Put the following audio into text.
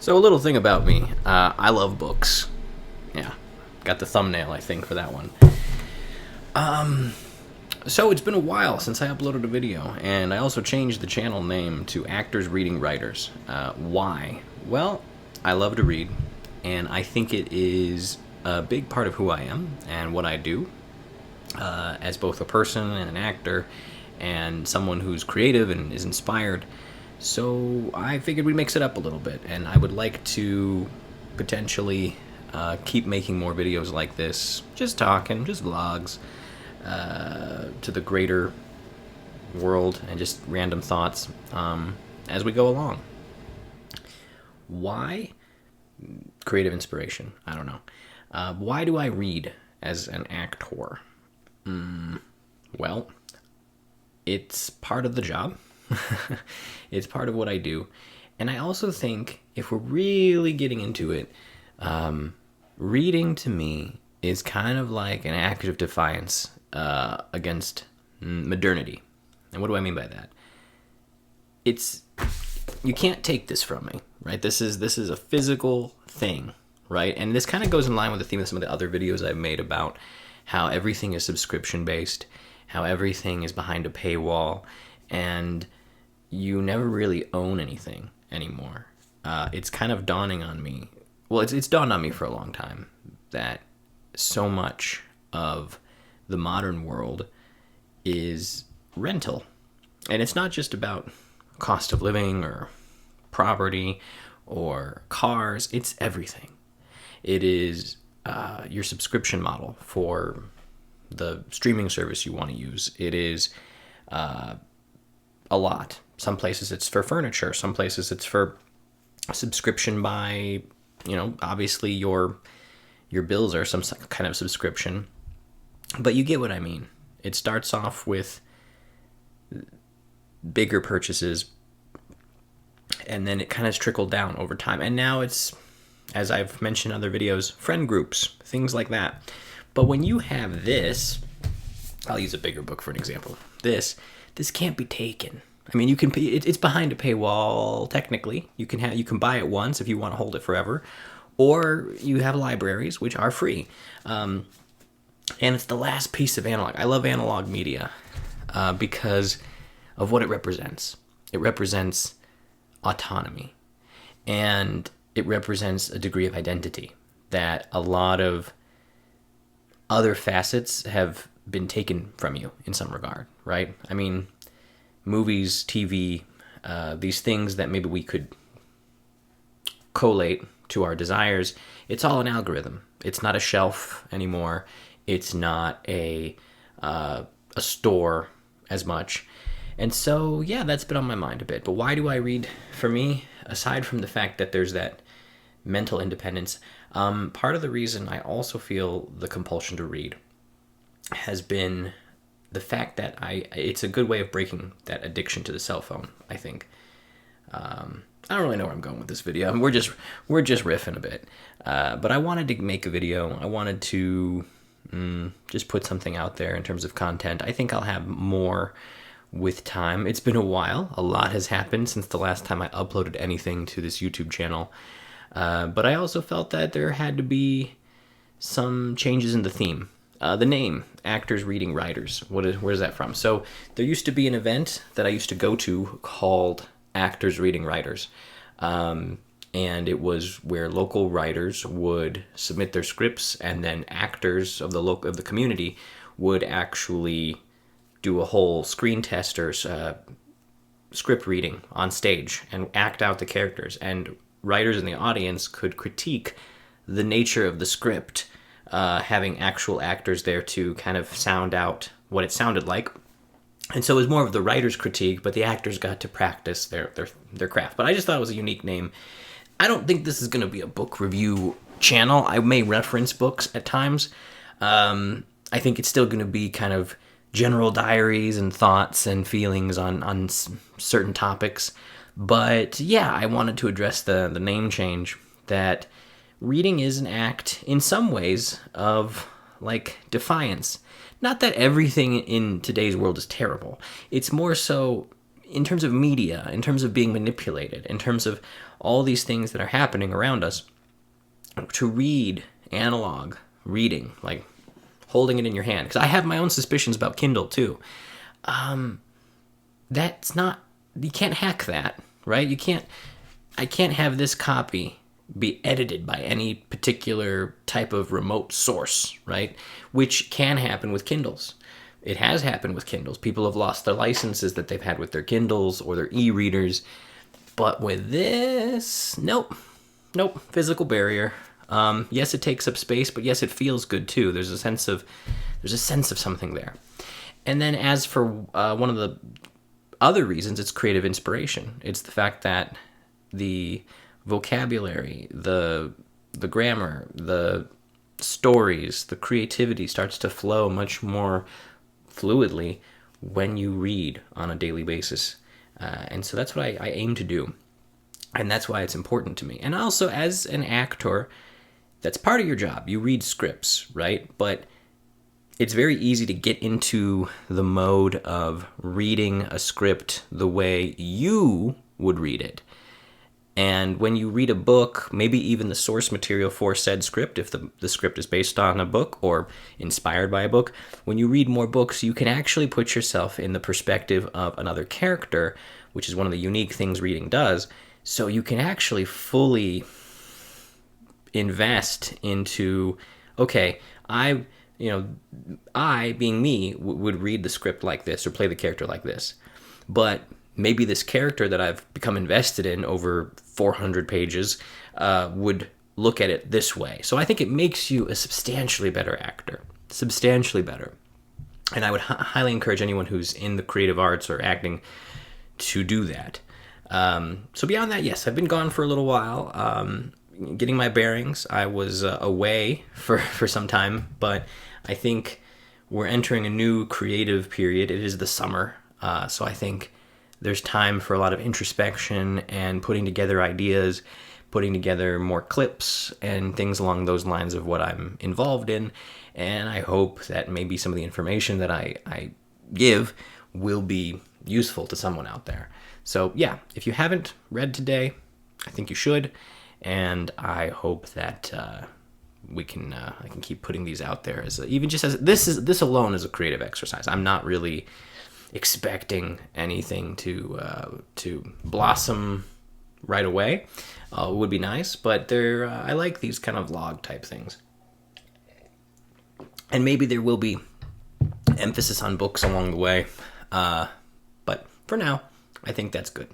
So a little thing about me, I love books. Yeah, got the thumbnail, I think, for that one. So it's been a while since I uploaded a video, and I also changed the channel name to Actors Reading Writers. Why? Well, I love to read, and I think it is a big part of who I am and what I do, as both a person and an actor, and someone who's creative and is inspired. So I figured we'd mix it up a little bit, and I would like to potentially keep making more videos like this, just talking, just vlogs, to the greater world, and just random thoughts as we go along. Why? Creative inspiration. I don't know. Why do I read as an actor? Well, it's part of the job. It's part of what I do. And I also think, if we're really getting into it, reading to me is kind of like an act of defiance against modernity. And what do I mean by that? You can't take this from me, right? This is a physical thing, right? And this kind of goes in line with the theme of some of the other videos I've made about how everything is subscription based, how everything is behind a paywall, and you never really own anything anymore. It's kind of dawning on me. Well, it's dawned on me for a long time that so much of the modern world is rental. And it's not just about cost of living or property or cars. It's everything. It is your subscription model for the streaming service you want to use. It is a lot. Some places it's for furniture. Some places it's for subscription by, obviously your bills are some kind of subscription. But you get what I mean. It starts off with bigger purchases, and then it kind of trickled down over time. And now it's, as I've mentioned in other videos, friend groups, things like that. But when you have this, I'll use a bigger book for an example. This can't be taken. I mean, it's behind a paywall technically. You can buy it once if you want to hold it forever, or you have libraries which are free. And it's the last piece of analog. I love analog media because of what it represents. It represents autonomy, and it represents a degree of identity that a lot of other facets have been taken from you in some regard, right? I mean, movies, TV, these things that maybe we could collate to our desires, it's all an algorithm. It's not a shelf anymore. It's not a store as much. And so, yeah, that's been on my mind a bit. But why do I read? For me, aside from the fact that there's that mental independence, part of the reason I also feel the compulsion to read has been the fact that it's a good way of breaking that addiction to the cell phone, I think. I don't really know where I'm going with this video. We're just riffing a bit. But I wanted to make a video. I wanted to just put something out there in terms of content. I think I'll have more with time. It's been a while. A lot has happened since the last time I uploaded anything to this YouTube channel. But I also felt that there had to be some changes in the theme. The name, Actors Reading Writers, where's that from? So there used to be an event that I used to go to called Actors Reading Writers. And it was where local writers would submit their scripts, and then actors of the community would actually do a whole screen test or script reading on stage and act out the characters. And writers in the audience could critique the nature of the script, having actual actors there to kind of sound out what it sounded like. And so it was more of the writer's critique, but the actors got to practice their craft. But I just thought it was a unique name. I don't think this is going to be a book review channel. I may reference books at times. I think it's still going to be kind of general diaries and thoughts and feelings on certain topics. But yeah, I wanted to address the name change, that reading is an act in some ways of like defiance. Not that everything in today's world is terrible. It's more so in terms of media, in terms of being manipulated, in terms of all these things that are happening around us, to read analog reading, like holding it in your hand, because I have my own suspicions about Kindle too. That's not, you can't hack that, right? I can't have this copy be edited by any particular type of remote source, right? Which can happen with Kindles. It has happened with Kindles. People have lost their licenses that they've had with their Kindles or their e-readers. But with this, nope, physical barrier. Yes, it takes up space, but yes, it feels good too. There's a sense of something there. And then as for one of the other reasons, it's creative inspiration. It's the fact that the vocabulary, the grammar, the stories, the creativity starts to flow much more fluidly when you read on a daily basis. And so that's what I aim to do. And that's why it's important to me. And also, as an actor, that's part of your job. You read scripts, right? But it's very easy to get into the mode of reading a script the way you would read it. And when you read a book, maybe even the source material for said script, if the script is based on a book or inspired by a book, when you read more books, you can actually put yourself in the perspective of another character, which is one of the unique things reading does. So you can actually fully invest into, okay, I being me would read the script like this or play the character like this. But maybe this character that I've become invested in over 400 pages would look at it this way. So I think it makes you a substantially better actor. Substantially better. And I would highly encourage anyone who's in the creative arts or acting to do that. So beyond that, yes, I've been gone for a little while, getting my bearings. I was away for some time, but I think we're entering a new creative period. It is the summer, so I think there's time for a lot of introspection and putting together ideas, putting together more clips and things along those lines of what I'm involved in. And I hope that maybe some of the information that I give will be useful to someone out there. So yeah, if you haven't read today, I think you should. And I hope that I can keep putting these out there as even just as this alone is a creative exercise. I'm not really expecting anything to blossom right away. It would be nice, but I like these kind of log type things. And maybe there will be emphasis on books along the way, but for now, I think that's good.